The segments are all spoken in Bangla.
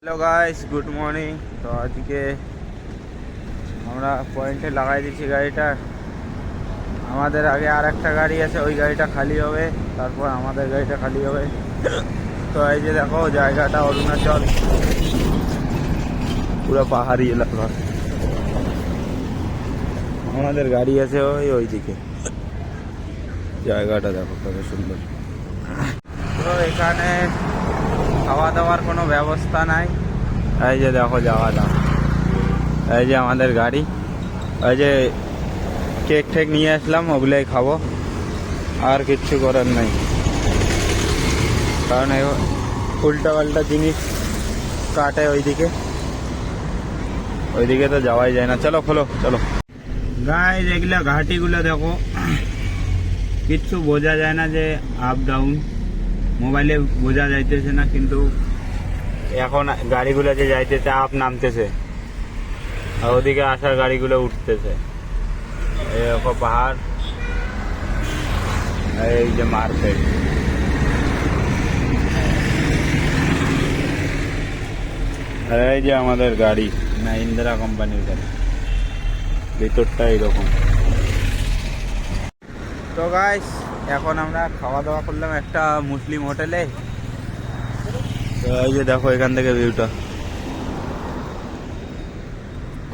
Hello guys, good morning. তো আজকে আমরা পয়েন্টে লাগাই দিচ্ছি গাড়িটা। আমাদের আগে আর একটা গাড়ি আছে, ওই গাড়িটা খালি হবে, তারপর আমাদের গাড়িটা খালি হবে। তো এই যে দেখো জায়গাটা অরুণাচল, পুরো পাহাড়ি এলাকা। আমাদের গাড়ি আছে ওইদিকে। জায়গাটা দেখো কত সুন্দর। তো এখানে খাওয়া দাওয়ার কোনো ব্যবস্থা নাই। এই যে দেখো জায়গাটা, এই যে আমাদের গাড়ি, এই যে কেক ঠেক নিয়ে আসলাম, ওগুলোই খাবো, আর কিচ্ছু করার নাই। কারণ উল্টা পাল্টা জিনিস কাটে ওইদিকে তো যাওয়াই যায় না। চলো খোলো, চলো গাইস। এগুলো ঘাটিগুলো দেখো, কিচ্ছু বোঝা যায় না যে আপ ডাউন, মোবাইলে বোঝা যাইতেছে না, কিন্তু এখন গাড়িগুলো যে যাইতেছে আপ নামতেছে, আর ওদিকে আসার গাড়িগুলো উঠতেছে। এই দেখো পাহাড়, এই যে মার্কেট। এই যে আমাদের গাড়ি, না ইন্দিরা কোম্পানির গাড়ি, ভিতরটা এইরকম। তো গাইস, এখন আমরা খাওয়া দাওয়া করলাম একটা মুসলিম হোটেলে। তো এই যে দেখো এখান থেকে ভিউটা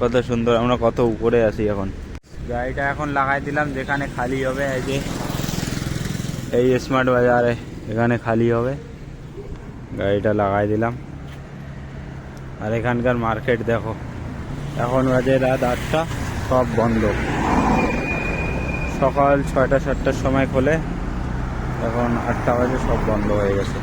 কত সুন্দর, আমরা কত উপরে আছি এখন। গাড়িটা এখন লাগাই দিলাম যেখানে খালি হবে, এই যে এই স্মার্ট বাজারে এখানে খালি হবে, গাড়িটা লাগাই দিলাম। আর এখানকার মার্কেট দেখো, এখন বাজে রাত 8টা, সব বন্ধ। সকাল 6টা 7টার সময় খোলে, এখন 8টা বাজে সব বন্ধ হয়ে গেছে।